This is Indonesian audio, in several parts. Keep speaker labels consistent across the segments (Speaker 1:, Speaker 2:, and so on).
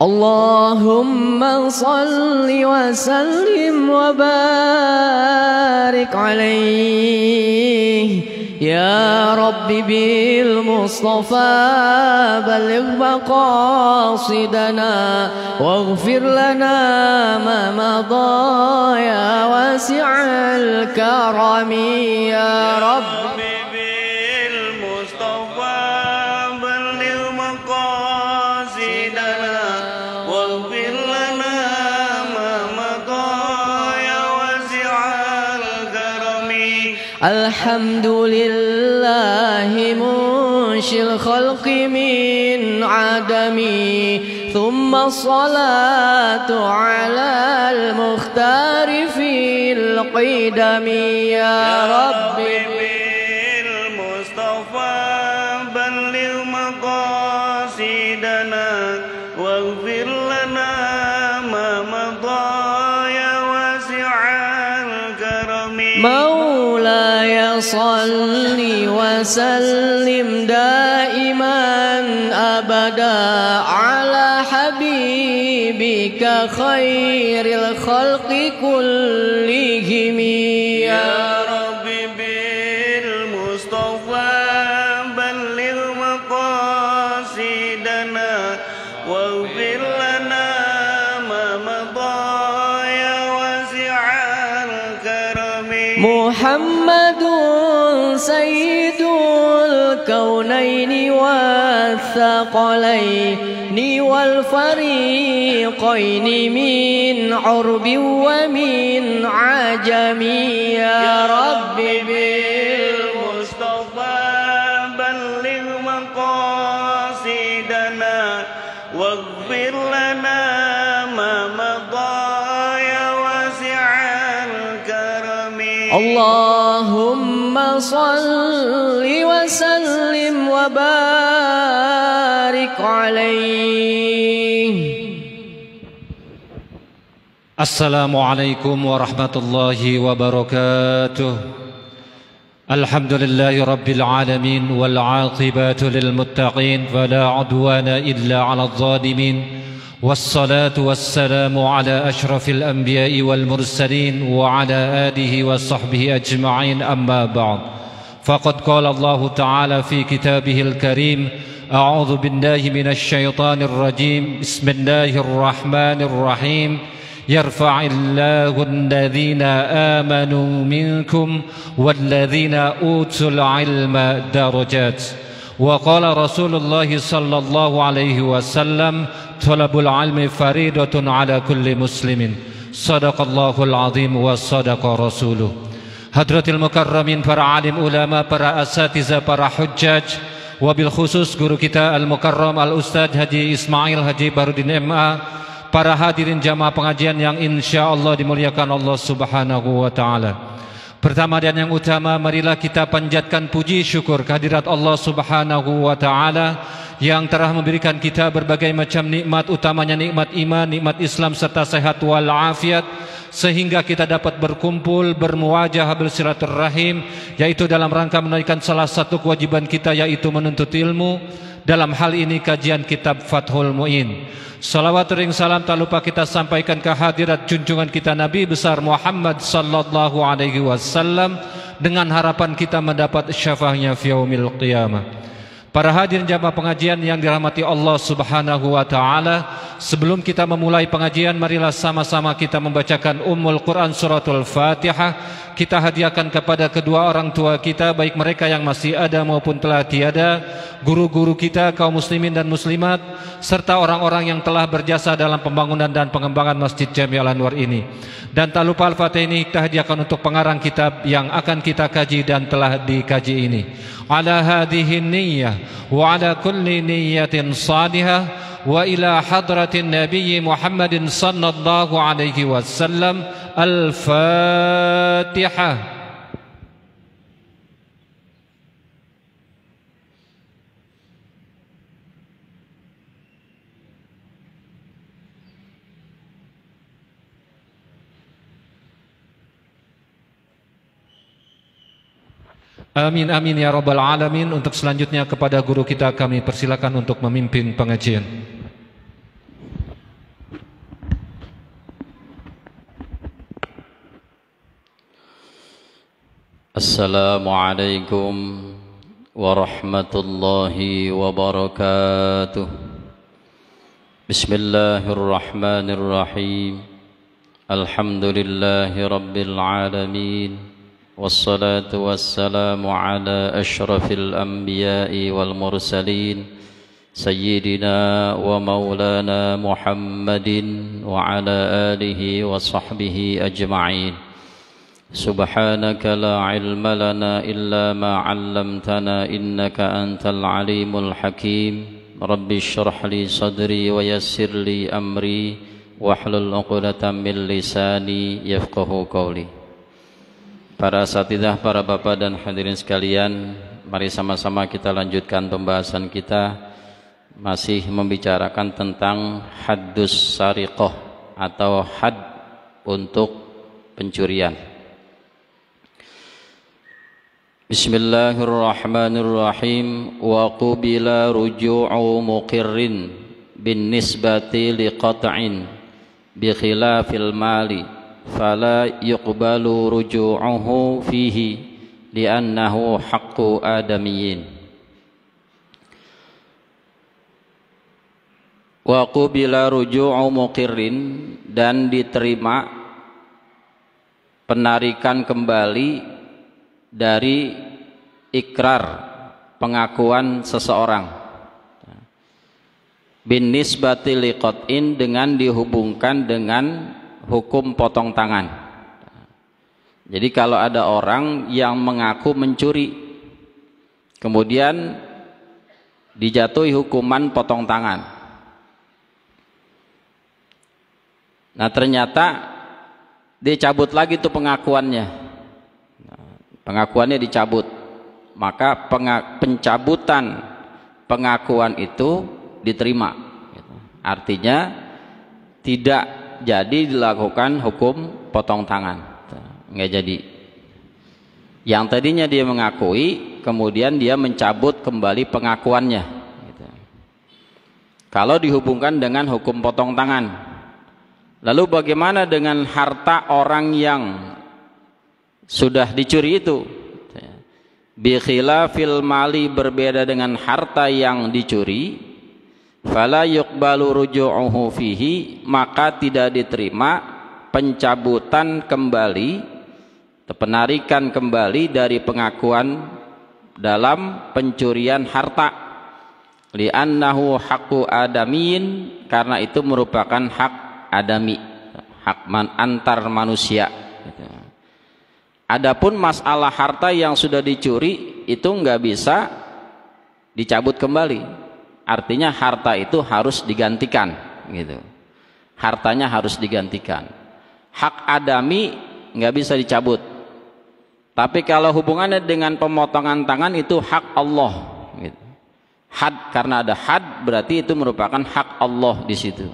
Speaker 1: Allahumma salli wa sallim wa barik alaihi Ya Rabbi bil Mustafa baligh maqasidana waghfir lana ma madha ya wasi'al karami ya Rabbi bil Mustafa baligh maqasidana waghfir lana ma madha ya wasi'al karami Alhamdulillahi munshil khalqi min adami Thumma salatu ala al-mukhtari fil qidami Ya Rabbi bil Mustafa balligh maqasidana waghfir lana ma madha ya wasi'al karami Salli wa sallim daiman abada ala habibika khairil khalqi kullihim ya Rabbi bil Mustafa balligh maqasidana waghfir lana ma madha ya wasi'al karami Muhammadun sayyidul kaunaini wathaqalaini wal fariqaini min urbi wa min ajami ya Rabbi bil Mustafa balligh maqasidana waghfir lana ma madha ya wasi'al karami Allahumma salli wa sallim wa barik alaihi
Speaker 2: Assalamualaikum warahmatullahi wabarakatuh Alhamdulillahi rabbil alamin wal aqibatu lil muttaqin fala udwana illa 'alal zalimin wassalatu wassalamu ala asyrafil anbiya'i wal mursalin wa ala alihi wa sahbihi ajma'in amma ba'd faqad qala Allah ta'ala fi kitabihil karim a'udzu billahi minasy syaithanir rajim bismillahir rahmanir rahim yarfa'illahu alladhina amanu minkum walladhina utul ilma darajat وقال رسول الله صلى الله عليه وسلم طلب العلم فريضة على كل مسلم صدق الله العظيم وصدق رسوله Hadratil Mukarramin, para alim ulama, para asatiza, para hujjaj, wabil khusus guru kita Al-Mukarram Al-Ustadz Haji Ismail Haji Barudin MA, para hadirin jamaah pengajian yang insya Allah dimuliakan Allah Subhanahu wa Ta'ala. Pertama dan yang utama, marilah kita panjatkan puji syukur kehadirat Allah Subhanahu wa Ta'ala yang telah memberikan kita berbagai macam nikmat, utamanya nikmat iman, nikmat Islam serta sehat wal afiat, sehingga kita dapat berkumpul, bermuwajah, bersilaturahim, yaitu dalam rangka menunaikan salah satu kewajiban kita, yaitu menuntut ilmu. Dalam hal ini kajian kitab Fathul Mu'in. Salawat ring salam tak lupa kita sampaikan ke hadirat junjungan kita Nabi besar Muhammad sallallahu alaihi wasallam, dengan harapan kita mendapat syafaatnya fi yaumil qiyamah. Para hadirin jamaah pengajian yang dirahmati Allah Subhanahu wa Ta'ala, sebelum kita memulai pengajian, marilah sama-sama kita membacakan Ummul Quran Suratul Fatihah. Kita hadiahkan kepada kedua orang tua kita, baik mereka yang masih ada maupun telah tiada, guru-guru kita, kaum muslimin dan muslimat, serta orang-orang yang telah berjasa dalam pembangunan dan pengembangan Masjid Jami' Al-Anwar ini. Dan tak lupa Al-Fatihah ini kita hadiahkan untuk pengarang kitab yang akan kita kaji dan telah dikaji ini. Ala hadhihi niyyah wa ala kulli niyyatin salihah wa ila hadratin Nabi Muhammadin sallallahu alaihi wasallam. Al-Fatihah. Amin amin ya rabbal alamin. Untuk selanjutnya kepada guru kita kami persilakan untuk memimpin pengajian.
Speaker 3: السلام عليكم ورحمة الله وبركاته. بسم الله الرحمن الرحيم. الحمد لله رب العالمين، والصلاة والسلام على أشرف الأنبياء والمرسلين سيدنا ومولانا محمد وعلى آله وصحبه أجمعين. سبحانك لا علم لنا إلا ما علمتنا إنك أنت العليم الحكيم. رب اشرح لي صدري ويسر لي أمري واحلل عقدة من lisani yafqahu qawli. Para asatidzah, para bapak dan hadirin sekalian, mari sama-sama kita lanjutkan pembahasan kita, masih membicarakan tentang haddus sariqah atau had untuk pencurian. Bismillahirrahmanirrahim. Wa qubila ruju'u muqirrin bin nisbati liqat'in bi khilafil mali fala yuqbalu ruju'uhu fihi li'annahu haqqu adamiyyin. Wa qubila ruju'u muqirrin, dan diterima penarikan kembali dari ikrar, pengakuan seseorang, bin nisbati liqat'in, dengan dihubungkan dengan hukum potong tangan. Jadi kalau ada orang yang mengaku mencuri kemudian dijatuhi hukuman potong tangan, nah ternyata dia cabut lagi tuh pengakuannya, pengakuannya dicabut, maka pencabutan pengakuan itu diterima. Artinya tidak jadi dilakukan hukum potong tangan, nggak jadi. Yang tadinya dia mengakui, kemudian dia mencabut kembali pengakuannya. Kalau dihubungkan dengan hukum potong tangan, lalu bagaimana dengan harta orang yang sudah dicuri itu? Bi khilafil mali, berbeda dengan harta yang dicuri, fala yuqbalu ruju'uhu fihi, maka tidak diterima pencabutan kembali, penarikan kembali dari pengakuan dalam pencurian harta, li'annahu haqqu adamiyin, karena itu merupakan hak adami, hak antar manusia. Adapun masalah harta yang sudah dicuri itu nggak bisa dicabut kembali. Artinya harta itu harus digantikan, gitu. Hartanya harus digantikan. Hak adami nggak bisa dicabut. Tapi kalau hubungannya dengan pemotongan tangan itu hak Allah, gitu. Had, karena ada had berarti itu merupakan hak Allah di situ.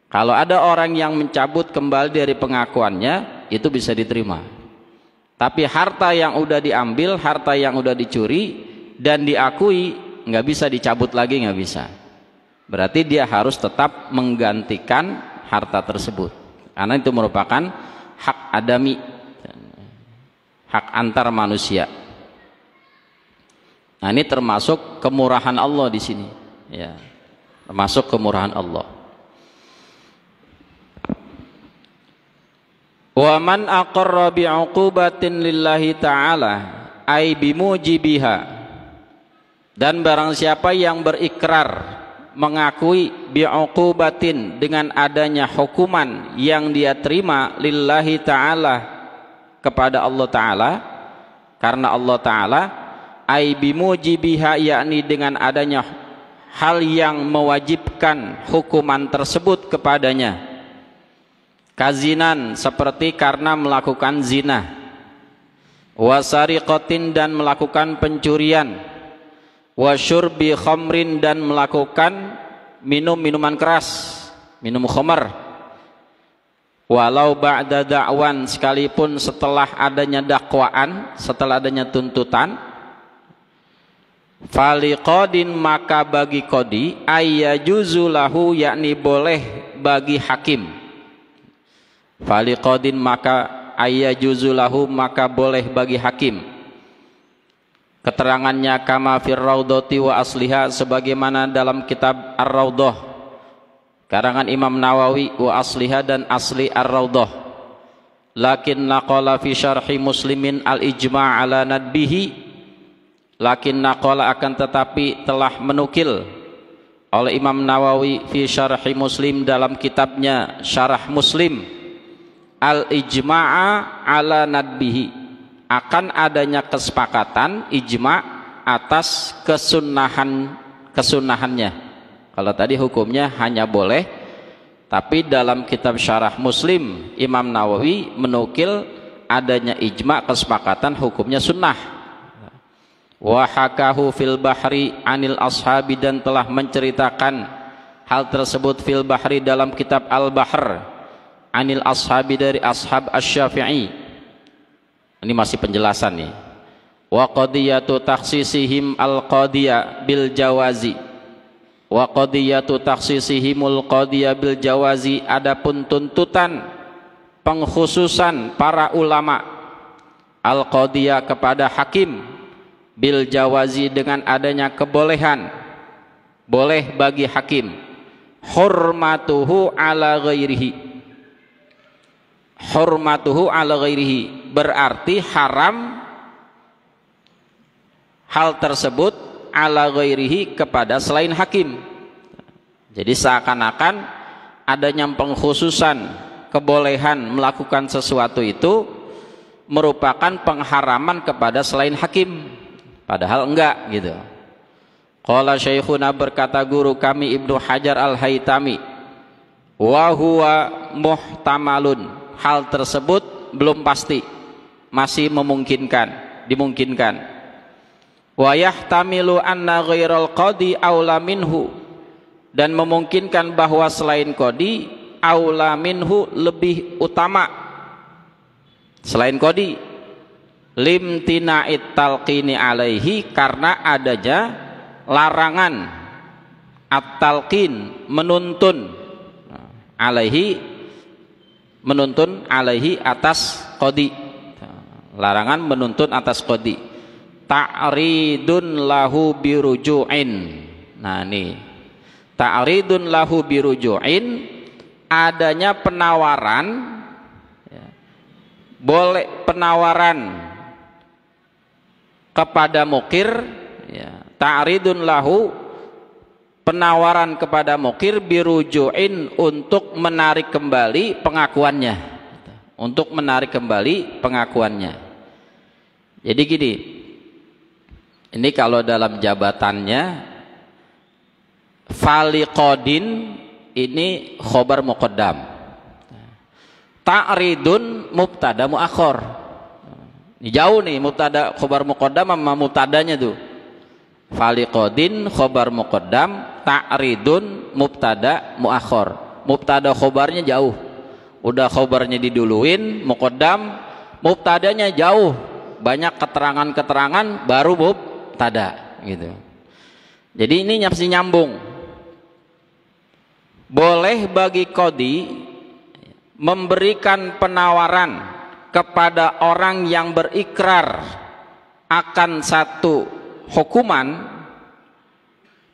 Speaker 3: Kalau ada orang yang mencabut kembali dari pengakuannya, itu bisa diterima. Tapi harta yang udah diambil, harta yang udah dicuri dan diakui, nggak bisa dicabut lagi, nggak bisa. Berarti dia harus tetap menggantikan harta tersebut, karena itu merupakan hak adami, hak antar manusia. Nah, ini termasuk kemurahan Allah di sini, ya, termasuk kemurahan Allah. Wa man aqarra bi'uqubatin lillahi ta'ala ay bimujibiha, dan barang siapa yang berikrar, mengakui bi'uqubatin, dengan adanya hukuman yang dia terima lillahi ta'ala, kepada Allah Ta'ala, karena Allah Ta'ala, ay bimujibiha, yakni dengan adanya hal yang mewajibkan hukuman tersebut kepadanya. Kazinan, seperti karena melakukan zina, wasariqatin, dan melakukan pencurian, wasyurbi khamrin, dan melakukan minum minuman keras, minum khamar, walau ba'da da'wan, sekalipun setelah adanya dakwaan, setelah adanya tuntutan, faliqadin, maka bagi qadi, ayyajuzu lahu, yakni boleh bagi hakim. Faliqadin, maka ayyajuzulahu maka boleh bagi hakim. Keterangannya kama fir raudhati wa asliha sebagaimana dalam kitab Ar-Raudhah karangan Imam Nawawi wa asliha dan asli Ar-Raudhah. Lakin naqala fi syarhi Muslimin al-ijma' ala nadbihi, lakin naqala akan tetapi telah menukil oleh Imam Nawawi fi syarhi Muslim dalam kitabnya Syarah Muslim al-ijma'a ala nadbihi, akan adanya kesepakatan ijma' atas kesunahannya. Kalau tadi hukumnya hanya boleh, tapi dalam kitab Syarah Muslim Imam Nawawi menukil adanya ijma' kesepakatan hukumnya sunnah. Wa hakahu fil bahri anil ashabi dan telah menceritakan hal tersebut fil bahri dalam kitab Al-Bahr anil ashabi dari ashab Asy-Syafi'i. Ini masih penjelasan nih. Wa qadiyatu takhsisihim al-qadiya bil jawazi. Wa qadiyatu takhsisihimul qadiya bil jawazi, adapun tuntutan pengkhususan para ulama al-qadiya kepada hakim bil jawazi dengan adanya kebolehan, boleh bagi hakim, hurmatuhu ala ghairihi. Hurmatuhu ala ghairihi berarti haram hal tersebut ala ghairihi kepada selain hakim. Jadi seakan-akan adanya pengkhususan kebolehan melakukan sesuatu itu merupakan pengharaman kepada selain hakim, padahal enggak gitu. Qala syekhuna berkata guru kami Ibnu Hajar Al-Haytami, wa huwa muhtamalun, hal tersebut belum pasti, masih dimungkinkan. Wa yahtamilu anna ghairal qadi aula minhu, dan memungkinkan bahwa selain qadi aula minhu lebih utama selain qadi, limtina'it talqini alaihi karena adanya larangan at-talqin menuntun alaihi atas qadi, larangan menuntun atas qadi. Ta'ridun lahu biruju'in. Nah nih, ta'ridun lahu biruju'in, adanya penawaran ya, boleh penawaran kepada mukir ya, ta'ridun lahu penawaran kepada mukir biruju'in untuk menarik kembali pengakuannya, Jadi gini, ini kalau dalam jabatannya faliqodin ini khobar muqaddam, ta'ridun mubtada muakhir. Ini jauh nih mubtada khobar muqaddam sama mubtadanya tuh. Faliqodin khobar muqaddam, ta'ridun mubtada muakhir. Mubtada khobarnya jauh, udah khobarnya diduluin, muqaddam, mubtadanya jauh, banyak keterangan-keterangan baru mubtada gitu. Jadi ini masih nyambung. Boleh bagi qadi memberikan penawaran kepada orang yang berikrar akan satu hukuman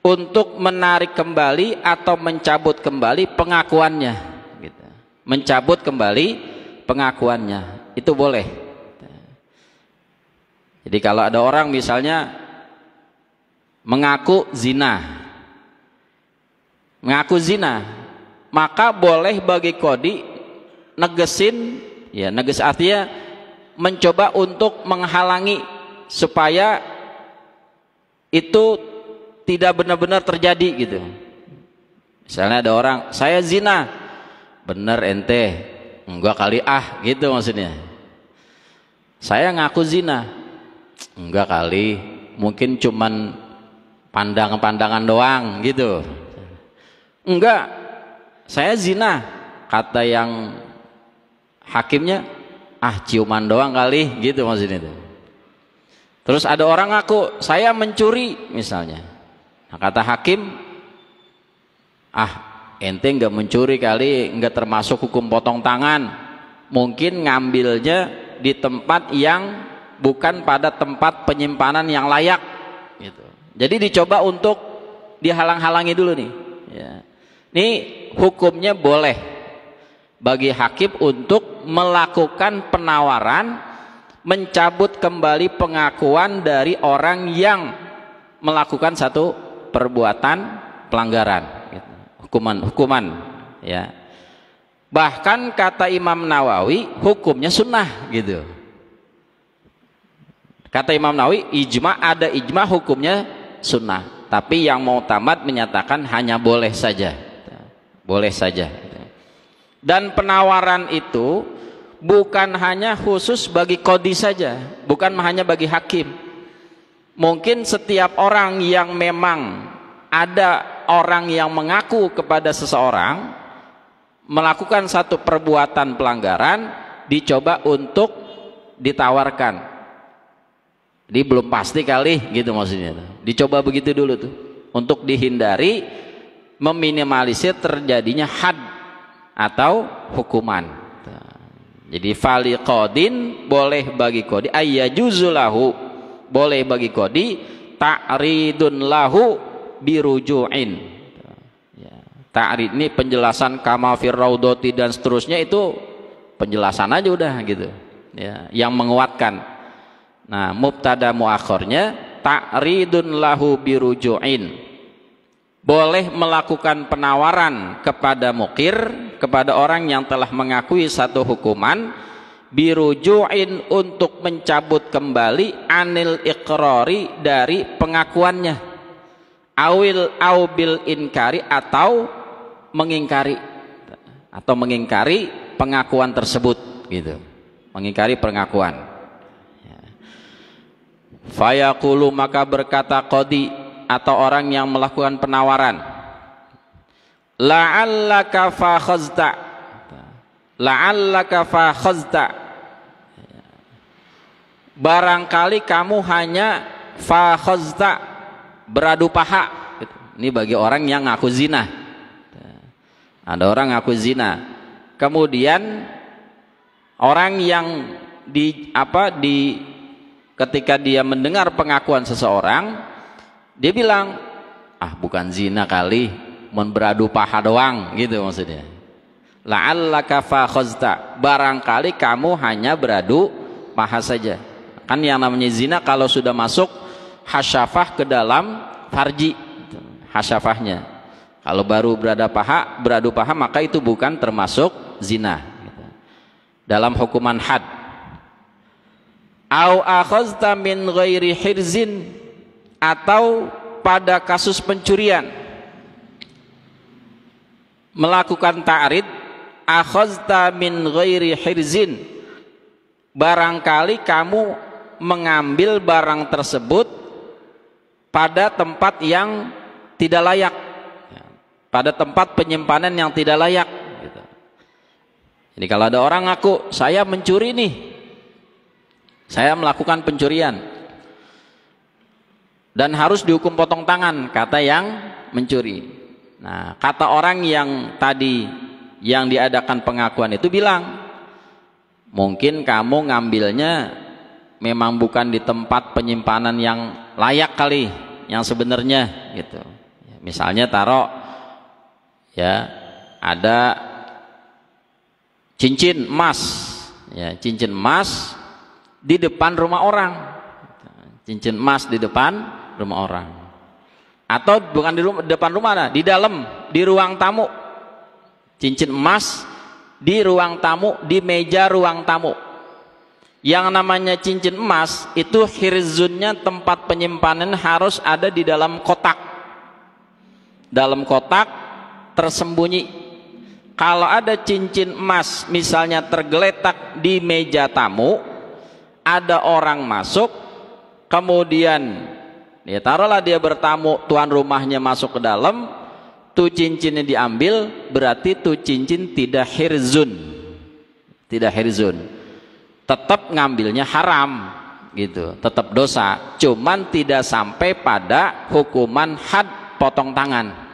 Speaker 3: untuk menarik kembali atau mencabut kembali pengakuannya gitu. Mencabut kembali pengakuannya itu boleh. Jadi kalau ada orang misalnya mengaku zina, maka boleh bagi qadi negesin, ya neges artinya mencoba untuk menghalangi supaya itu tidak benar-benar terjadi gitu. Misalnya ada orang, saya zina, bener ente, enggak kali gitu maksudnya. Saya ngaku zina, enggak kali, mungkin cuman pandangan-pandangan doang gitu. Enggak, saya zina, kata yang hakimnya, ciuman doang kali gitu maksudnya itu. Terus ada orang ngaku saya mencuri misalnya, nah, kata hakim, ente nggak mencuri kali, nggak termasuk hukum potong tangan, mungkin ngambilnya di tempat yang bukan pada tempat penyimpanan yang layak gitu. Jadi dicoba untuk dihalang-halangi dulu nih ya. Ini hukumnya boleh bagi hakim untuk melakukan penawaran mencabut kembali pengakuan dari orang yang melakukan satu perbuatan pelanggaran gitu. hukuman ya. Bahkan kata Imam Nawawi hukumnya sunnah gitu. Kata Imam Nawawi ada ijma hukumnya sunnah, tapi yang mau tamat menyatakan hanya boleh saja, boleh saja. Dan penawaran itu bukan hanya khusus bagi qadhi saja, bukan hanya bagi hakim. Mungkin setiap orang yang memang ada orang yang mengaku kepada seseorang melakukan satu perbuatan pelanggaran, dicoba untuk ditawarkan. Jadi belum pasti kali gitu maksudnya. Dicoba begitu dulu tuh untuk dihindari meminimalisir terjadinya had atau hukuman. Jadi fali qadin boleh bagi qadi ayyajuzulahu, boleh bagi qadi ta'ridun lahu biruju'in. Ta'rid ini penjelasan kama fir raudhati dan seterusnya, itu penjelasan aja udah gitu ya, yang menguatkan. Nah, mubtada muakhirnya ta'ridun lahu biruju'in, boleh melakukan penawaran kepada mukir, kepada orang yang telah mengakui satu hukuman, biruju'in untuk mencabut kembali anil iqrari dari pengakuannya, awil bil inkari atau mengingkari pengakuan tersebut gitu, mengingkari pengakuan. Fayaqulu, maka berkata qadhi atau orang yang melakukan penawaran, la'allaka fakhazta, barangkali kamu hanya fakhazta, beradu paha. Ini bagi orang yang ngaku zina. Ada orang ngaku zina, kemudian orang yang ketika dia mendengar pengakuan seseorang, dia bilang, ah bukan zina kali, mau beradu paha doang gitu maksudnya. La'allaka fakhazta, barangkali kamu hanya beradu paha saja. Kan yang namanya zina kalau sudah masuk hasyafah ke dalam farji, hasyafahnya. Kalau baru beradu paha maka itu bukan termasuk zina dalam hukuman had. Au akhazta min ghairi hirzin, atau pada kasus pencurian melakukan ta'rid, akhazta min ghairi hirzin, barangkali kamu mengambil barang tersebut pada tempat yang tidak layak, pada tempat penyimpanan yang tidak layak gitu. Jadi kalau ada orang ngaku, saya mencuri nih, saya melakukan pencurian, dan harus dihukum potong tangan, kata yang mencuri. Nah, kata orang yang tadi yang diadakan pengakuan itu bilang, mungkin kamu ngambilnya memang bukan di tempat penyimpanan yang layak kali, yang sebenarnya gitu. Misalnya taruh ya, ada cincin emas ya, cincin emas di depan rumah orang, cincin emas di depan rumah orang, atau bukan di depan rumah, di dalam, di ruang tamu, cincin emas di ruang tamu, di meja ruang tamu. Yang namanya cincin emas itu hirzunnya, tempat penyimpanan harus ada di dalam kotak tersembunyi. Kalau ada cincin emas misalnya tergeletak di meja tamu, ada orang masuk, kemudian ya taruhlah dia bertamu, tuan rumahnya masuk ke dalam, tuh cincinnya diambil, berarti tuh cincin tidak hirzun, tetap ngambilnya haram gitu, tetap dosa, cuman tidak sampai pada hukuman had, potong tangan.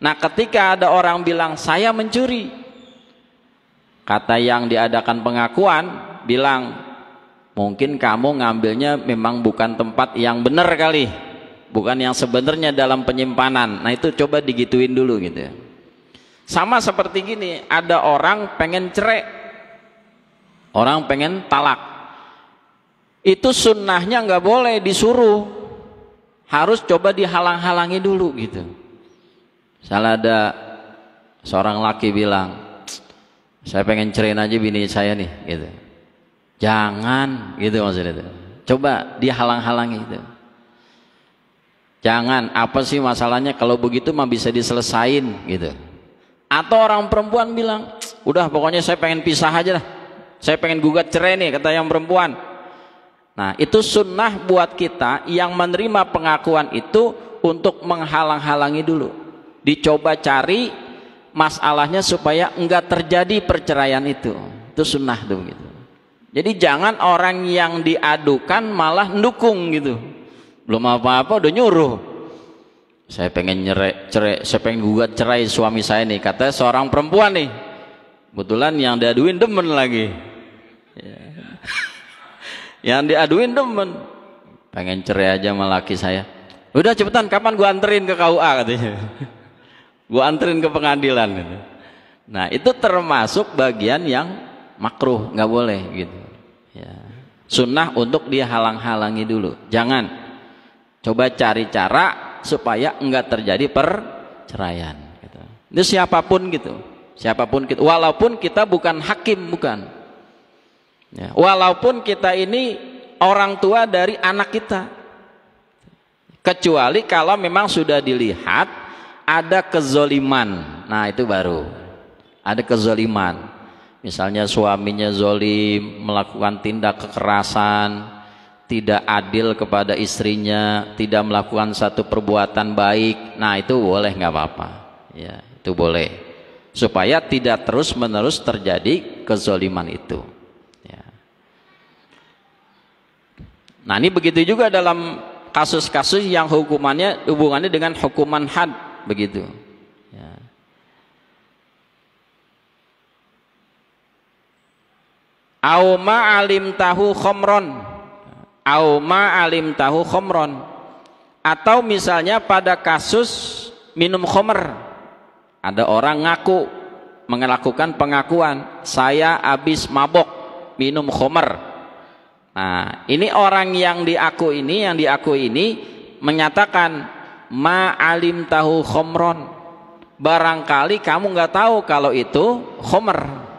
Speaker 3: Nah, ketika ada orang bilang saya mencuri, Kata yang diadakan pengakuan bilang, mungkin kamu ngambilnya memang bukan tempat yang benar kali, bukan yang sebenarnya dalam penyimpanan. Nah itu coba digituin dulu gitu. Sama seperti gini, ada orang pengen cerai, orang pengen talak, itu sunnahnya nggak boleh disuruh, harus coba dihalang-halangi dulu gitu. Misalnya ada seorang laki bilang, saya pengen ceraiin aja bini saya nih gitu, jangan gitu maksudnya itu. Coba dihalang-halangi gitu. Jangan, apa sih masalahnya, kalau begitu mah bisa diselesain gitu. Atau orang perempuan bilang, udah pokoknya saya pengen pisah aja lah, saya pengen gugat cerai nih, kata yang perempuan. Nah itu sunnah buat kita yang menerima pengakuan itu untuk menghalang-halangi dulu, dicoba cari masalahnya supaya enggak terjadi perceraian itu sunnah tuh gitu. Jadi jangan orang yang diadukan malah mendukung gitu, belum apa-apa udah nyuruh, saya pengen cerai, saya pengen gugat cerai suami saya nih, kata seorang perempuan nih, kebetulan yang diaduin demen lagi ya. Yang diaduin demen, pengen cerai aja sama laki saya, udah cepetan kapan gua anterin ke KUA katanya, gua anterin ke pengadilan gitu. Nah itu termasuk bagian yang makruh, nggak boleh gitu ya. Sunnah untuk dihalang-halangi dulu, jangan, coba cari cara supaya enggak terjadi perceraian gitu. Itu siapapun gitu, siapapun gitu, walaupun kita bukan hakim, bukan ya, walaupun kita ini orang tua dari anak kita, kecuali kalau memang sudah dilihat ada kezoliman. Nah itu baru ada kezoliman, misalnya suaminya zolim, melakukan tindak kekerasan, tidak adil kepada istrinya, tidak melakukan satu perbuatan baik. Nah itu boleh, nggak apa-apa ya, itu boleh, supaya tidak terus menerus terjadi kezoliman itu ya. Nah ini begitu juga dalam kasus-kasus yang hubungannya dengan hukuman had begitu ya. Au ma alim tahu khomron, au ma alim tahu khomron, atau misalnya pada kasus minum khomer, ada orang ngaku melakukan pengakuan, saya habis mabok minum khomer. Nah ini orang yang diaku ini menyatakan ma alim tahu khomron, barangkali kamu nggak tahu kalau itu khomer.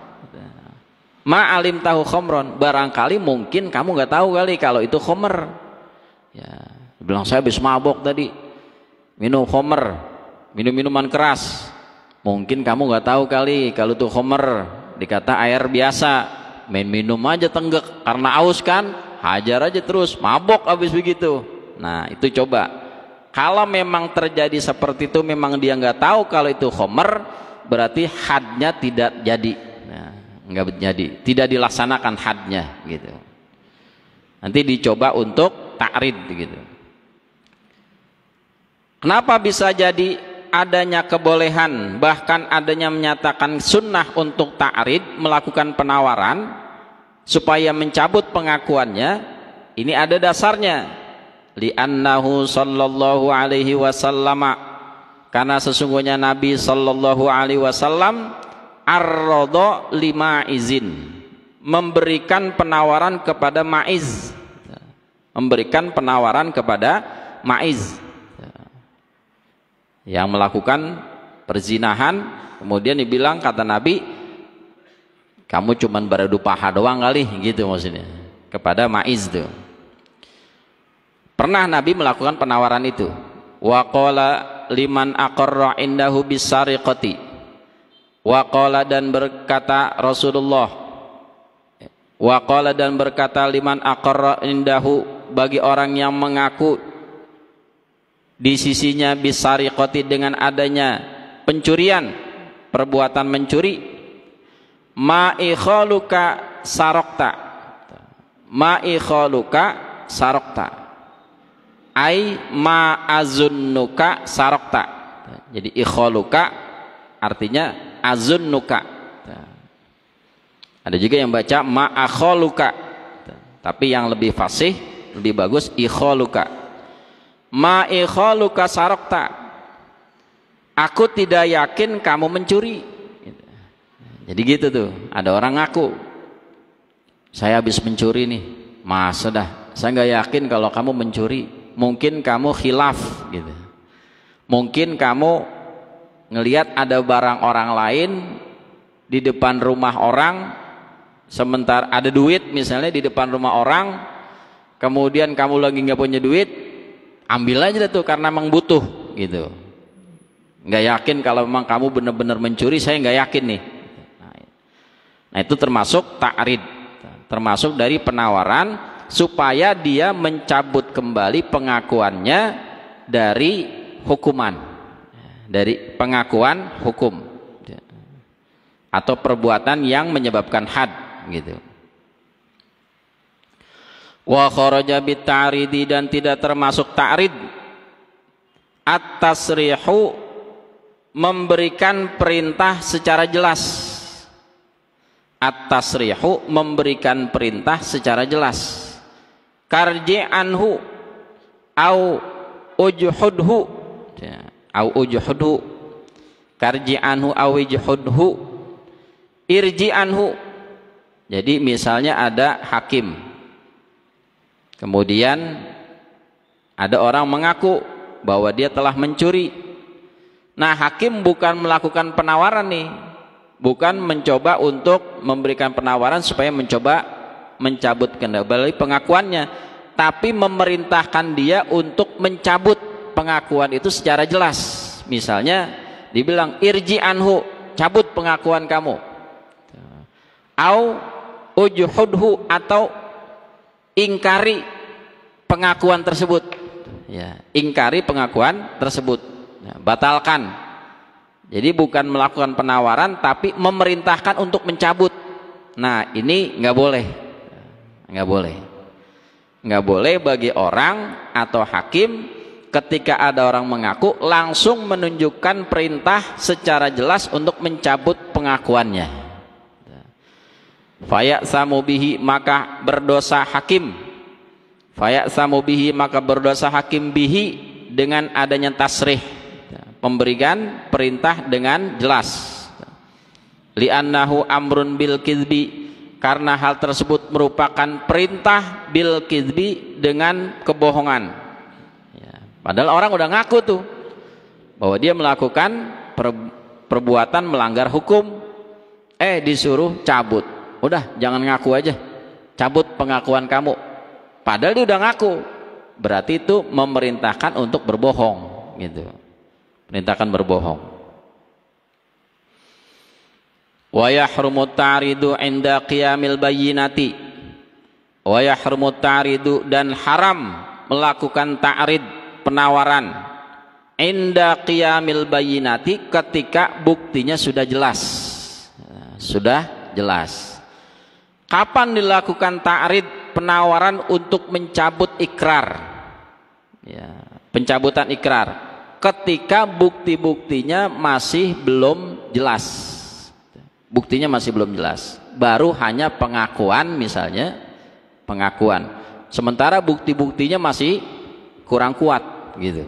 Speaker 3: Ma alim tahu khomron, barangkali mungkin kamu nggak tahu kali kalau itu khomer ya. Bilang saya habis mabok tadi minum khomer, minum minuman keras, mungkin kamu nggak tahu kali kalau itu khomer, dikata air biasa, main minum aja tenggek karena aus kan, hajar aja terus mabok habis begitu. Nah itu coba, kalau memang terjadi seperti itu, memang dia nggak tahu kalau itu khomer, berarti hadnya tidak jadi. Nggak jadi, tidak dilaksanakan hadnya gitu. Nanti dicoba untuk ta'rid gitu. Kenapa bisa jadi adanya kebolehan, bahkan adanya menyatakan sunnah untuk ta'rid, melakukan penawaran supaya mencabut pengakuannya? Ini ada dasarnya. Li'annahu sallallahu alaihi wasallam, karena sesungguhnya Nabi sallallahu alaihi wasallam ar-radha lima izin, memberikan penawaran kepada Ma'iz, memberikan penawaran kepada Ma'iz yang melakukan perzinahan. Kemudian dibilang, kata Nabi, kamu cuman beradu paha doang kali gitu maksudnya, kepada Ma'iz tuh. Pernah Nabi melakukan penawaran itu. Wa qala liman aqarra indahu bisariqati, waqala, dan berkata Rasulullah, waqala, dan berkata liman aqarra indahu, bagi orang yang mengaku di sisinya bisariqati, dengan adanya pencurian, perbuatan mencuri, ma'ikhaluka sarokta, ma'ikhaluka sarokta, ai ma'azunnuka sarokta. Jadi ikhaluka artinya azunnuka, Ada juga yang baca ma'akholuka, tapi yang lebih fasih, lebih bagus ikholuka. Ma'ikholuka sarokta, aku tidak yakin kamu mencuri. Jadi gitu tuh, ada orang ngaku, saya habis mencuri nih. Masa dah, saya nggak yakin kalau kamu mencuri. Mungkin kamu khilaf gitu. Mungkin kamu ngelihat ada barang orang lain di depan rumah orang, sementara ada duit misalnya di depan rumah orang, kemudian kamu lagi nggak punya duit, ambil aja tuh karena memang butuh gitu. Nggak yakin kalau memang kamu benar-benar mencuri, saya nggak yakin nih. Nah itu termasuk ta'rid, termasuk dari penawaran supaya dia mencabut kembali pengakuannya dari hukuman, dari pengakuan hukum atau perbuatan yang menyebabkan had gitu. Wa kharaja bit ta'ridi, dan tidak termasuk ta'rid at-tasrihu, memberikan perintah secara jelas. At-tasrihu, memberikan perintah secara jelas. Karji anhu au ujhudhu, au ujhudhu, karji anhu au ujhudhu, irji anhu. Jadi misalnya ada hakim, kemudian ada orang mengaku bahwa dia telah mencuri. Nah hakim bukan melakukan penawaran nih, bukan mencoba untuk memberikan penawaran supaya mencoba mencabut kembali pengakuannya, tapi memerintahkan dia untuk mencabut pengakuan itu secara jelas. Misalnya dibilang irji anhu, cabut pengakuan kamu, au ujhudhu, atau ingkari pengakuan tersebut, ya, ingkari pengakuan tersebut, ya, batalkan. Jadi bukan melakukan penawaran tapi memerintahkan untuk mencabut. Nah ini nggak boleh, nggak boleh, nggak boleh bagi orang atau hakim ketika ada orang mengaku langsung menunjukkan perintah secara jelas untuk mencabut pengakuannya. Faya'samu bihi, maka berdosa hakim. Faya'samu bihi, maka berdosa hakim bihi, dengan adanya tasrih, memberikan perintah dengan jelas. Li'annahu amrun bil kizbi, karena hal tersebut merupakan perintah bil kizbi, dengan kebohongan. Ya, padahal orang udah ngaku tuh bahwa dia melakukan perbuatan melanggar hukum, disuruh cabut. Udah jangan ngaku aja, cabut pengakuan kamu. Padahal dia udah ngaku, berarti itu memerintahkan untuk berbohong gitu, perintahkan berbohong. Wa yahrumu ta'ridu 'inda qiyamil bayyinati, wa yahrumu ta'ridu, dan haram melakukan ta'rid, penawaran, 'inda qiyamil bayyinati, ketika buktinya sudah jelas. Sudah jelas. Kapan dilakukan ta'rid, penawaran untuk mencabut ikrar, ya, pencabutan ikrar? Ketika bukti-buktinya masih belum jelas, buktinya masih belum jelas, baru hanya pengakuan, misalnya pengakuan, sementara bukti-buktinya masih kurang kuat gitu.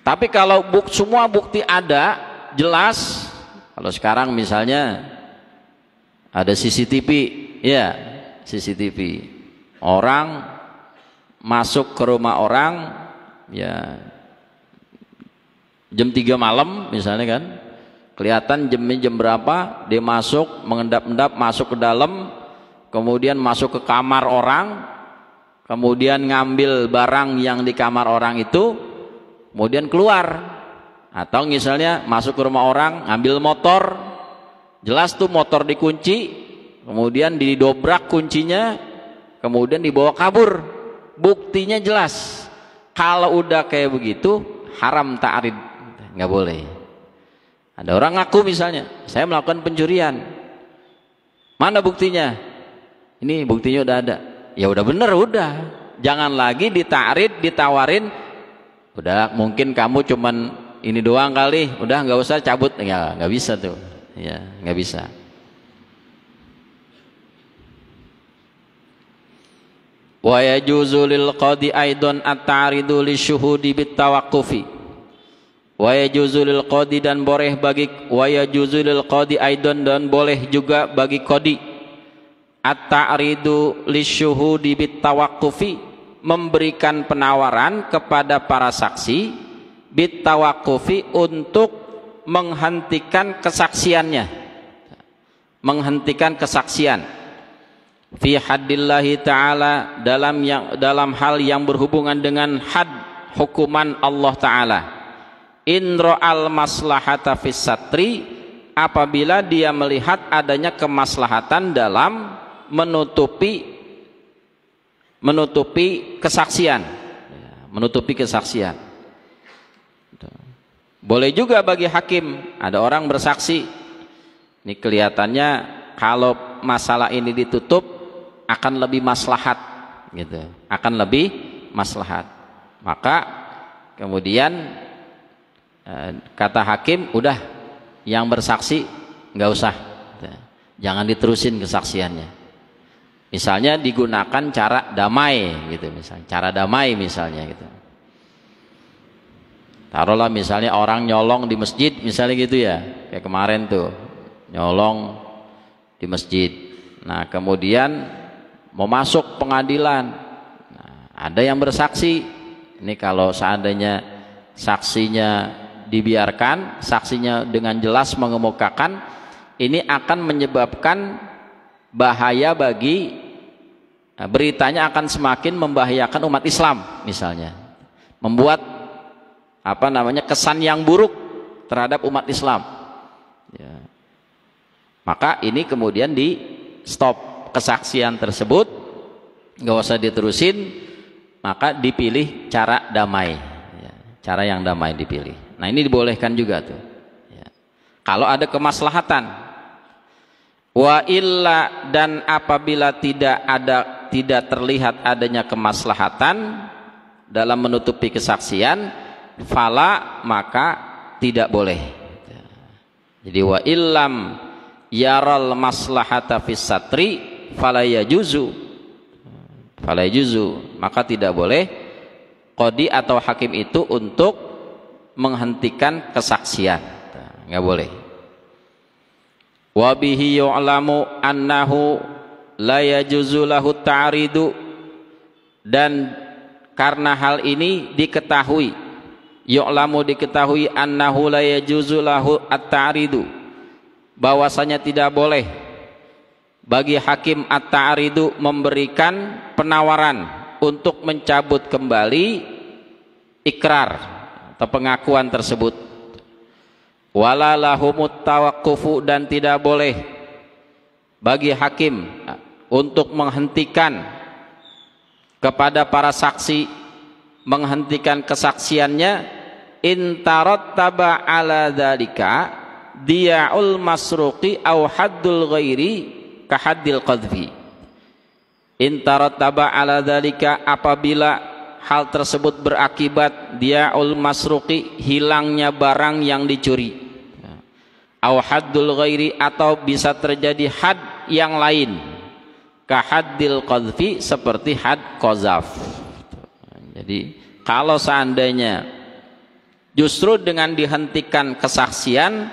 Speaker 3: Tapi kalau semua bukti ada jelas, kalau sekarang misalnya ada CCTV, ya, CCTV, orang masuk ke rumah orang, ya, jam 3 malam misalnya kan, kelihatan jamnya jam berapa, dia masuk, mengendap-endap masuk ke dalam, kemudian masuk ke kamar orang, kemudian ngambil barang yang di kamar orang itu, kemudian keluar. Atau misalnya masuk ke rumah orang, ngambil motor, jelas tuh motor dikunci, kemudian didobrak kuncinya, kemudian dibawa kabur, buktinya jelas. Kalau udah kayak begitu haram ta'rid, nggak boleh. Ada orang ngaku misalnya, saya melakukan pencurian, mana buktinya? Ini buktinya udah ada. Ya udah bener, udah, jangan lagi dita'rid, ditawarin, udah mungkin kamu cuman ini doang kali, udah nggak usah cabut, nggak bisa tuh. Ya, nggak bisa. Wa yajuzu lil qadi aidan at-ta'ridu lisyuhudi bitawaqqufi. Wa yajuzu lil qadi dan boleh bagi wa yajuzu lil qadi aidan dan boleh juga bagi qadi at-ta'ridu lisyuhudi bitawaqqufi, memberikan penawaran kepada para saksi bitawaqqufi untuk menghentikan kesaksiannya, menghentikan kesaksian fi haddillahi ta'ala, dalam hal yang berhubungan dengan had hukuman Allah Ta'ala. In ra'al maslahata fis satri, apabila dia melihat adanya kemaslahatan dalam menutupi kesaksian, menutupi kesaksian. Boleh juga bagi hakim, ada orang bersaksi, ini kelihatannya kalau masalah ini ditutup akan lebih maslahat, gitu, akan lebih maslahat. Maka kemudian kata hakim, udah yang bersaksi nggak usah, jangan diterusin kesaksiannya. Misalnya digunakan cara damai, gitu, misalnya cara damai misalnya, gitu. Taruhlah misalnya orang nyolong di masjid, misalnya gitu ya, kayak kemarin tuh nyolong di masjid. Nah kemudian mau masuk pengadilan, nah, ada yang bersaksi. Ini kalau seandainya saksinya dibiarkan, saksinya dengan jelas mengemukakan, ini akan menyebabkan bahaya bagi, beritanya akan semakin membahayakan umat Islam, misalnya membuat kesan yang buruk terhadap umat Islam, ya. Maka ini kemudian di stop kesaksian tersebut, nggak usah diterusin, maka dipilih cara damai, ya. Cara yang damai dipilih. Nah ini dibolehkan juga tuh, ya. Kalau ada kemaslahatan. Wa illa, dan apabila tidak terlihat adanya kemaslahatan dalam menutupi kesaksian, fala, maka tidak boleh. Jadi wa illam yaral maslahata fis satri fala yajuzu, maka tidak boleh qadi atau hakim itu untuk menghentikan kesaksian, nggak boleh. Wa bihi yu'lamu annahu la yajuzu lahu ta'ridu, dan karena hal ini diketahui, yu'lamu diketahui, annahu la yajuzu lahu at-ta'ridu, bahwasanya tidak boleh bagi hakim at-ta'ridu memberikan penawaran untuk mencabut kembali ikrar atau pengakuan tersebut. Wala lahumut tawaqqufu, dan tidak boleh bagi hakim untuk menghentikan kepada para saksi, menghentikan kesaksiannya, intarattaba ala dzalika diya'ul masruqi aw haddul ghairi ka haddil qadfi. Intarattaba ala dzalika, apabila hal tersebut berakibat diya'ul masruqi, hilangnya barang yang dicuri, aw haddul ghairi, atau bisa terjadi had yang lain, ka haddil qadfi, seperti had qazaf. Jadi kalau seandainya justru dengan dihentikan kesaksian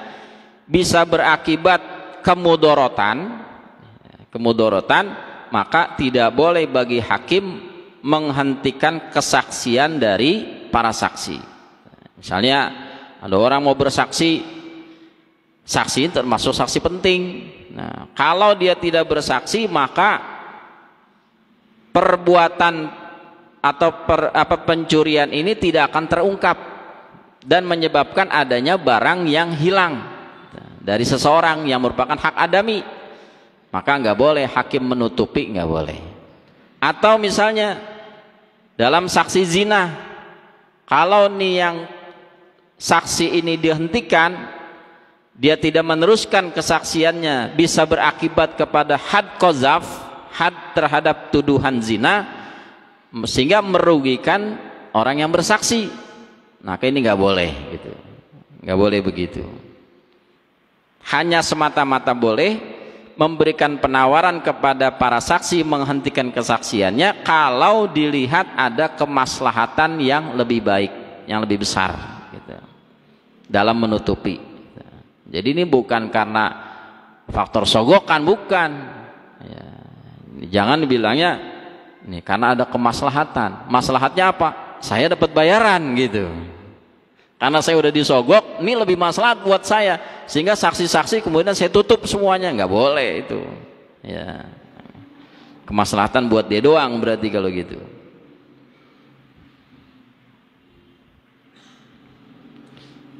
Speaker 3: bisa berakibat kemudorotan, maka tidak boleh bagi hakim menghentikan kesaksian dari para saksi. Misalnya ada orang mau bersaksi, saksi termasuk saksi penting. Nah, kalau dia tidak bersaksi, maka perbuatan atau pencurian ini tidak akan terungkap dan menyebabkan adanya barang yang hilang dari seseorang yang merupakan hak adami. Maka nggak boleh hakim menutupi, nggak boleh. Atau misalnya dalam saksi zina, kalau nih yang saksi ini dihentikan, dia tidak meneruskan kesaksiannya, bisa berakibat kepada had qazaf, had terhadap tuduhan zina, sehingga merugikan orang yang bersaksi. Maka ini nggak boleh, gitu. Nggak boleh begitu. Hanya semata-mata boleh memberikan penawaran kepada para saksi menghentikan kesaksiannya kalau dilihat ada kemaslahatan yang lebih baik, yang lebih besar gitu, dalam menutupi. Jadi ini bukan karena faktor sogokan, bukan ya, jangan dibilangnya ini karena ada kemaslahatan. Maslahatnya apa? Saya dapat bayaran gitu, karena saya udah disogok, ini lebih maslahat buat saya, sehingga saksi-saksi kemudian saya tutup semuanya. Nggak boleh itu ya, kemaslahatan buat dia doang berarti kalau gitu.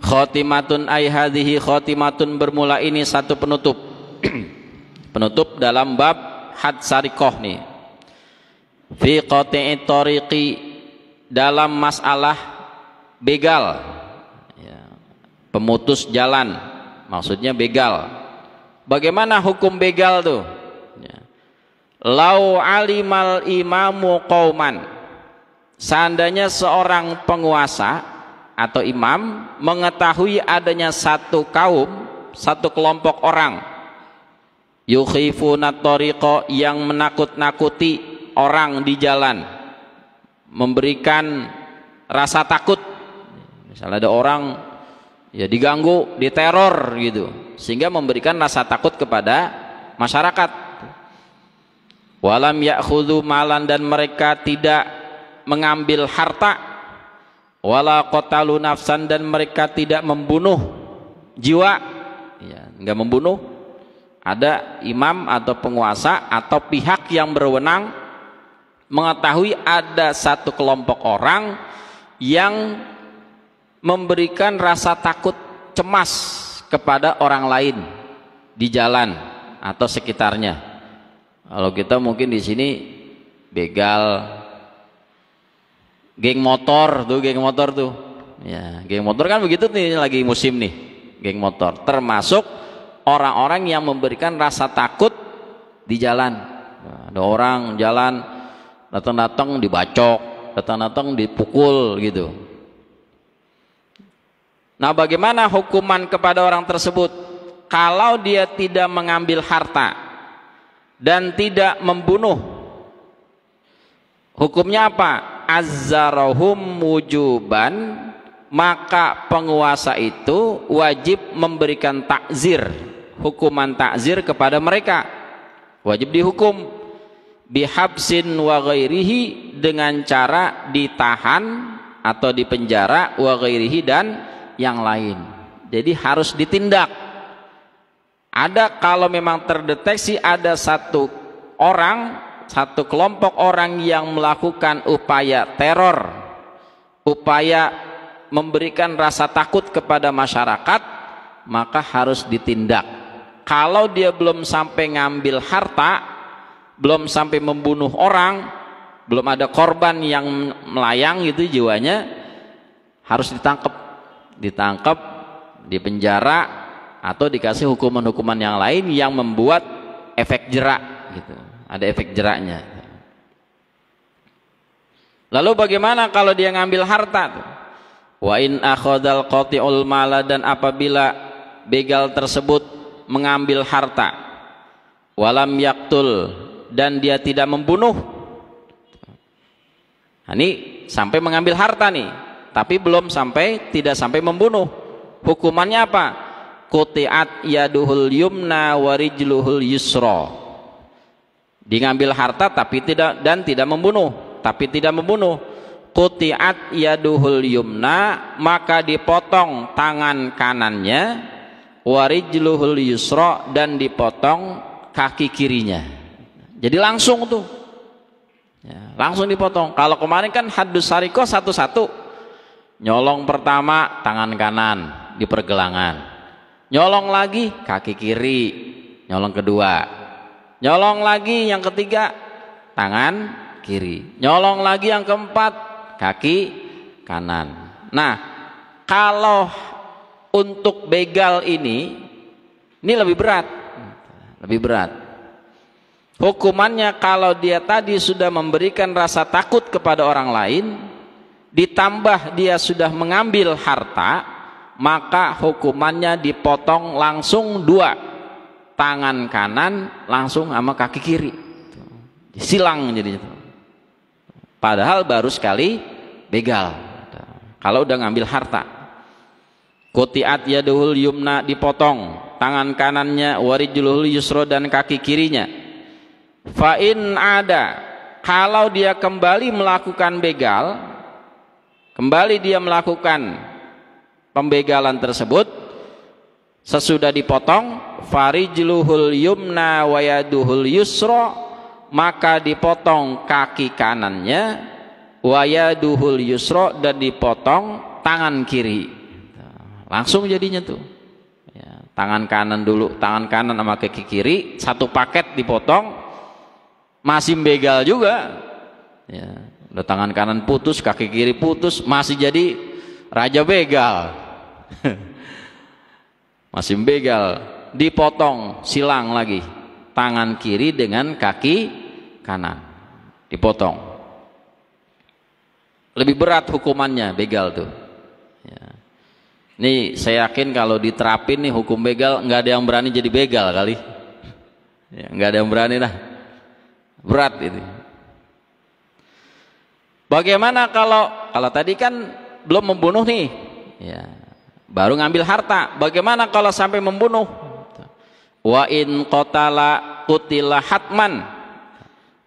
Speaker 3: Khotimatun ay hadhihi khotimatun, bermula ini satu penutup penutup dalam bab had sarikoh nih, fi qati'i tariqi, dalam masalah begal ya, pemutus jalan, maksudnya begal. Bagaimana hukum begal tuh ya. Lau alimal imamu qauman, seandainya seorang penguasa atau imam mengetahui adanya satu kaum, satu kelompok orang, yukhifuna tariqa, yang menakut-nakuti orang di jalan, memberikan rasa takut. Misalnya ada orang ya diganggu, diteror gitu, sehingga memberikan rasa takut kepada masyarakat. Walam ya'khudhu malan, dan mereka tidak mengambil harta. Wala qatalu nafsan, dan mereka tidak membunuh jiwa ya, enggak membunuh. Ada imam atau penguasa atau pihak yang berwenang mengetahui ada satu kelompok orang yang memberikan rasa takut, cemas kepada orang lain di jalan atau sekitarnya. Kalau kita mungkin di sini begal, geng motor tuh ya, geng motor kan begitu nih, lagi musim nih geng motor, termasuk orang-orang yang memberikan rasa takut di jalan. Ada orang jalan datang-datang dibacok, datang-datang dipukul gitu. Nah, bagaimana hukuman kepada orang tersebut kalau dia tidak mengambil harta dan tidak membunuh? Hukumnya apa? Azzarahum wujuban, maka penguasa itu wajib memberikan takzir, hukuman takzir kepada mereka, wajib dihukum bihabsin wa ghairihi, dengan cara ditahan atau dipenjara, wa ghairihi, dan yang lain. Jadi harus ditindak. Ada, kalau memang terdeteksi ada satu orang, satu kelompok orang yang melakukan upaya teror, upaya memberikan rasa takut kepada masyarakat, maka harus ditindak. Kalau dia belum sampai ngambil harta, belum sampai membunuh orang, belum ada korban yang melayang gitu jiwanya, harus ditangkap, dipenjara, atau dikasih hukuman-hukuman yang lain yang membuat efek jerak gitu. Ada efek jeraknya. Lalu bagaimana kalau dia ngambil harta? Wa in akhadhal qati'ul mala, dan apabila begal tersebut mengambil harta, walam yaktul, dan dia tidak membunuh. Nah, ini sampai mengambil harta nih, tapi belum sampai, tidak sampai membunuh. Hukumannya apa? Quti'at yaduhul yumna wa rijluhul yusra. Dia ngambil harta tapi tidak, dan tidak membunuh, tapi tidak membunuh. Quti'at yaduhul yumna, maka dipotong tangan kanannya, wa rijluhul yusra, dan dipotong kaki kirinya. Jadi langsung tuh ya, langsung dipotong. Kalau kemarin kan haddus sarikoh satu-satu, nyolong pertama tangan kanan di pergelangan, nyolong lagi kaki kiri, nyolong kedua, nyolong lagi yang ketiga tangan kiri, nyolong lagi yang keempat kaki kanan. Nah, kalau untuk begal ini lebih berat, lebih berat. Hukumannya kalau dia tadi sudah memberikan rasa takut kepada orang lain, ditambah dia sudah mengambil harta, maka hukumannya dipotong langsung 2 tangan kanan langsung sama kaki kiri, silang jadinya. Padahal baru sekali begal. Kalau udah ngambil harta, quti'at yaduhul yumna, dipotong tangan kanannya, warijluhul yusra, dan kaki kirinya. Fa in ada, kalau dia kembali melakukan begal, kembali dia melakukan pembegalan tersebut sesudah dipotong, farijluhul yumna wa yaduhul yusra, maka dipotong kaki kanannya, wa yaduhul yusra, dan dipotong tangan kiri. Langsung jadinya tuh ya, tangan kanan dulu, tangan kanan sama kaki kiri satu paket dipotong, masih begal juga ya. Udah tangan kanan putus, kaki kiri putus, masih jadi raja begal. Masih begal, dipotong, silang lagi tangan kiri dengan kaki kanan, dipotong. Lebih berat hukumannya begal tuh ya. Nih saya yakin kalau diterapin nih hukum begal, nggak ada yang berani jadi begal kali ya, nggak ada yang berani lah, berat itu. Bagaimana kalau tadi kan belum membunuh nih ya, baru ngambil harta, bagaimana kalau sampai membunuh? Wa in qatala qutila hatman,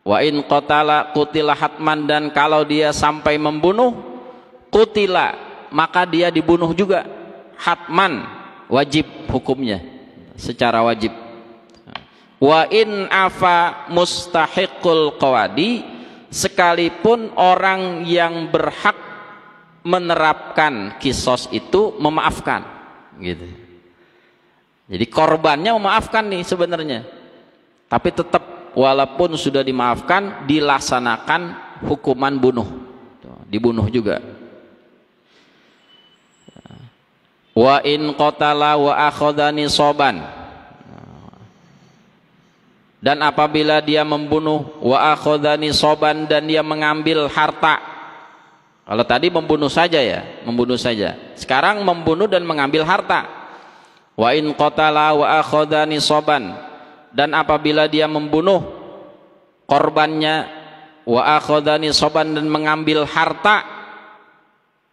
Speaker 3: wa in qatala qutila hatman, dan kalau dia sampai membunuh, qutila, maka dia dibunuh juga, hatman, wajib hukumnya secara wajib. Wa in afa mustahiqul qawadi, sekalipun orang yang berhak menerapkan kisos itu memaafkan gitu. Jadi korbannya memaafkan nih sebenarnya, tapi tetap walaupun sudah dimaafkan dilaksanakan hukuman bunuh, dibunuh juga. Wa in qatala wa akhadha nisaban, dan apabila dia membunuh, wa akhadha nisaban, dan dia mengambil harta. Kalau tadi membunuh saja ya, membunuh saja. Sekarang membunuh dan mengambil harta. Wa in qatala wa akhadha nisaban, dan apabila dia membunuh korbannya, wa akhadha nisaban, dan mengambil harta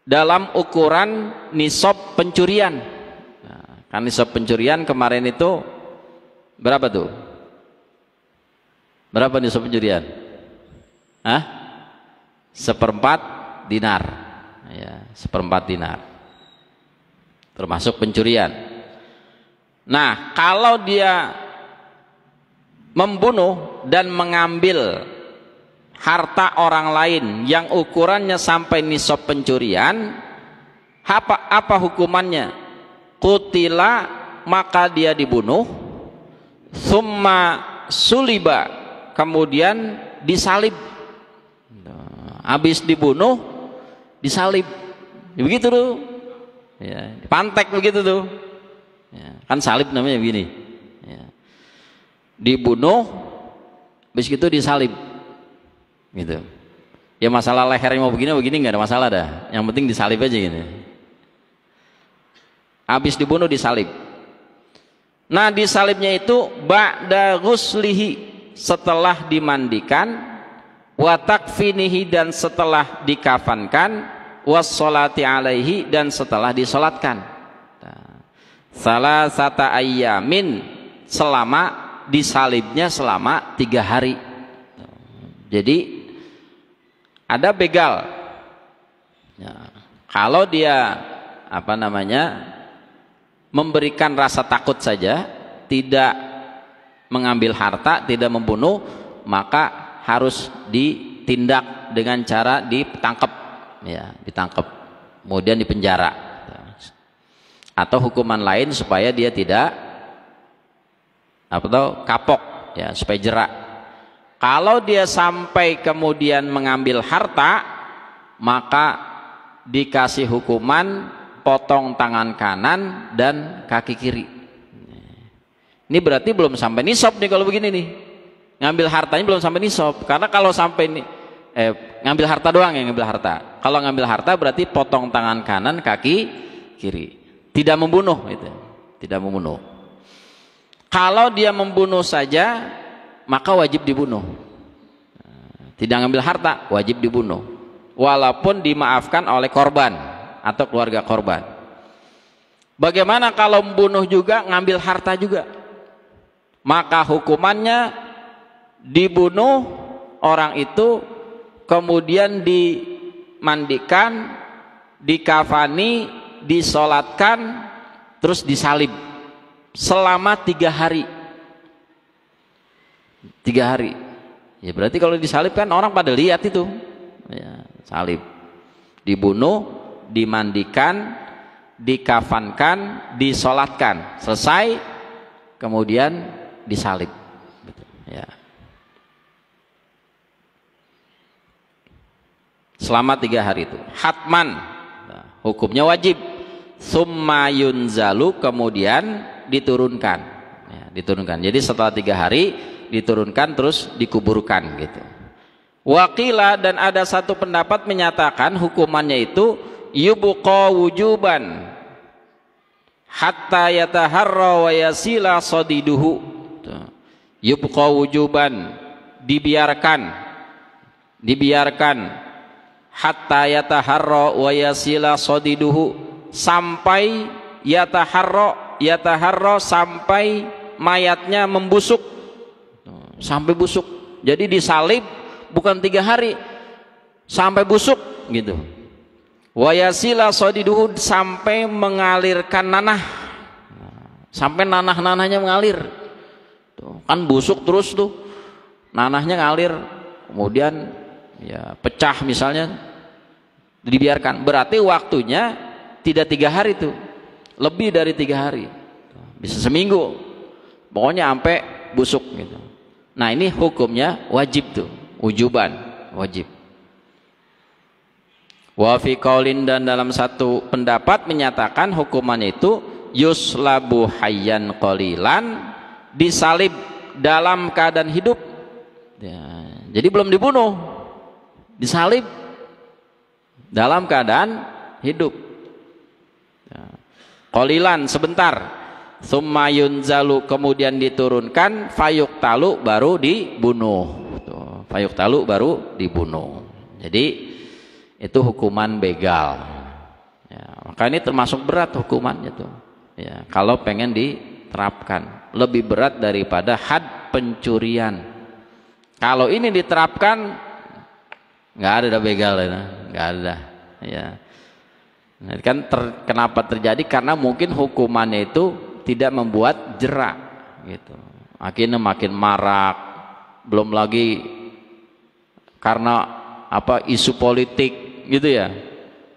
Speaker 3: dalam ukuran nisab pencurian. Nah, kan nisab pencurian kemarin itu berapa tuh? Berapa nisab pencurian? Hah? 1/4 dinar ya, 1/4 dinar termasuk pencurian. Nah, kalau dia membunuh dan mengambil harta orang lain yang ukurannya sampai nisab pencurian, apa hukumannya? Qutila, maka dia dibunuh, summa suliba, kemudian disalib. Habis dibunuh disalib, begitu tuh ya, pantek begitu tuh ya, kan salib namanya begini ya. Dibunuh habis itu disalib gitu ya. Masalah lehernya mau begini nggak ada masalah dah, yang penting disalib aja gitu. Habis dibunuh disalib. Nah, disalibnya itu ba'da ghuslihi, setelah dimandikan, wa takfinihi, dan setelah dikafankan, wassolati alaihi, dan setelah disolatkan. Salasata ayyamin, selama disalibnya selama 3 hari. Jadi ada begal ya, kalau dia memberikan rasa takut saja, tidak mengambil harta, tidak membunuh, maka harus ditindak dengan cara ditangkap ya, ditangkap kemudian dipenjara atau hukuman lain supaya dia tidak kapok ya, supaya jerak. Kalau dia sampai kemudian mengambil harta, maka dikasih hukuman potong tangan kanan dan kaki kiri. Ini berarti belum sampai nisab nih kalau begini nih. Ngambil hartanya belum sampai nisab, karena kalau sampai ngambil harta doang ya, ngambil harta. Kalau ngambil harta berarti potong tangan kanan, kaki kiri, tidak membunuh itu, tidak membunuh. Kalau dia membunuh saja, maka wajib dibunuh. Tidak ngambil harta, wajib dibunuh. Walaupun dimaafkan oleh korban atau keluarga korban. Bagaimana kalau membunuh juga ngambil harta juga? Maka hukumannya dibunuh orang itu, kemudian dimandikan, dikafani, disolatkan, terus disalib selama 3 hari. 3 hari. Ya berarti kalau disalib kan orang pada lihat itu. Ya, salib. Dibunuh, dimandikan, dikafankan, disolatkan, selesai, kemudian disalib. Ya. Selama 3 hari itu. Hatman. Nah, hukumnya wajib. Summa yunzalu, kemudian diturunkan. Ya, diturunkan. Jadi setelah 3 hari diturunkan terus dikuburkan gitu. Waqila, dan ada satu pendapat menyatakan hukumannya itu yubqa wujuban hatta yataharra wa yasila sadiduhu. Yubqa wujuban, dibiarkan hatta yataharra wa yasila sadiduhu, sampai yataharra sampai mayatnya membusuk, sampai busuk. Jadi disalib bukan 3 hari, sampai busuk gitu. Wa yasila sadiduhu, sampai mengalirkan nanah, sampai nanah-nanahnya mengalir. Tuh, kan busuk terus tuh, nanahnya ngalir, kemudian ya pecah misalnya, dibiarkan. Berarti waktunya tidak 3 hari tuh, lebih dari 3 hari, bisa seminggu, pokoknya sampai busuk gitu. Nah ini hukumnya wajib tuh, wujuban, wajib. Wa fi qaulin, dan dalam satu pendapat menyatakan hukumannya itu yuslabu hayyan qalilan, disalib dalam keadaan hidup. Ya, jadi belum dibunuh, disalib dalam keadaan hidup. Ya. Qalilan, sebentar. Summa yunzalu, kemudian diturunkan, fayuqtalu, baru dibunuh. Tuh, fayuqtalu, baru dibunuh. Jadi itu hukuman begal. Ya, maka ini termasuk berat hukumannya tuh. Ya, kalau pengen diterapkan, lebih berat daripada had pencurian. Kalau ini diterapkan, nggak ada begal, nggak ada. Ya. Nah, kan kenapa terjadi? Karena mungkin hukumannya itu tidak membuat jerak gitu. Akhirnya makin marak. Belum lagi karena apa, isu politik gitu ya,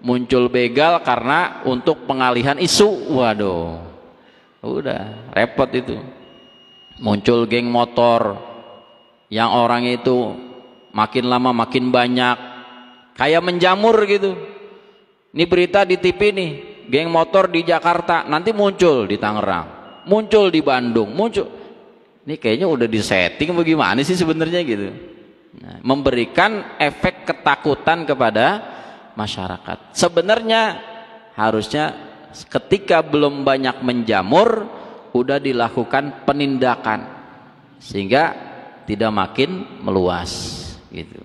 Speaker 3: muncul begal karena untuk pengalihan isu. Waduh, udah repot itu. Muncul geng motor yang orang itu makin lama makin banyak, kayak menjamur gitu. Ini berita di TV nih, geng motor di Jakarta, nanti muncul di Tangerang, muncul di Bandung, muncul. Ini kayaknya udah disetting bagaimana sih sebenarnya gitu. Nah, memberikan efek ketakutan kepada masyarakat. Sebenarnya harusnya ketika belum banyak menjamur, udah dilakukan penindakan sehingga tidak makin meluas gitu.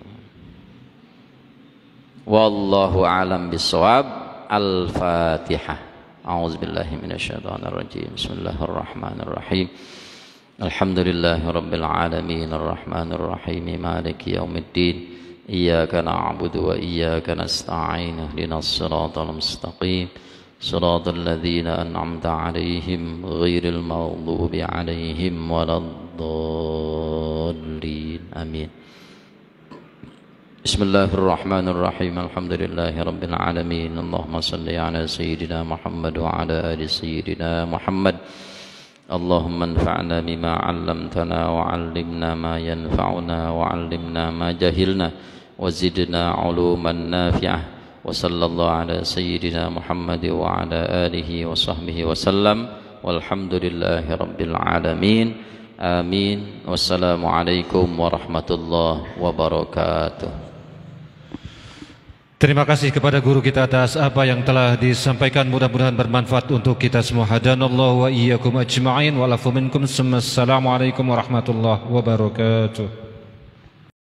Speaker 3: Wallahu a'lam bissawab. Al-Fatihah. A'udzubillahi minasyaitonir rajim. Bismillahirrahmanirrahim. Alhamdulillahirabbil alamin arrahmanir rahim maliki yaumiddin. Iyyaka na'budu wa iyyaka nasta'in. Ihdinas siratal mustaqim. Siratal ladzina an'amta 'alaihim ghairil maghdubi 'alaihim waladdallin. Amin. Bismillahirrahmanirrahim. Alhamdulillahirabbil alamin. Allahumma shalli ala sayyidina Muhammad wa ala ali sayyidina Muhammad. Allahumma anfa'na bima 'allamtana wa 'allimna ma yanfa'una wa 'allimna ma jahilna wa zidna 'uluman nafi'ah. Wa sallallahu ala sayyidina Muhammad wa ala alihi wa sahbihi wa sallam. Walhamdulillahirabbil alamin. Amin. Wassalamualaikum warahmatullahi wabarakatuh.
Speaker 2: Terima kasih kepada guru kita atas apa yang telah disampaikan, mudah-mudahan bermanfaat untuk kita semua. Hadanallahu wa iyyakum ajma'in wa lafu minkum. Assalamualaikum warahmatullahi wabarakatuh.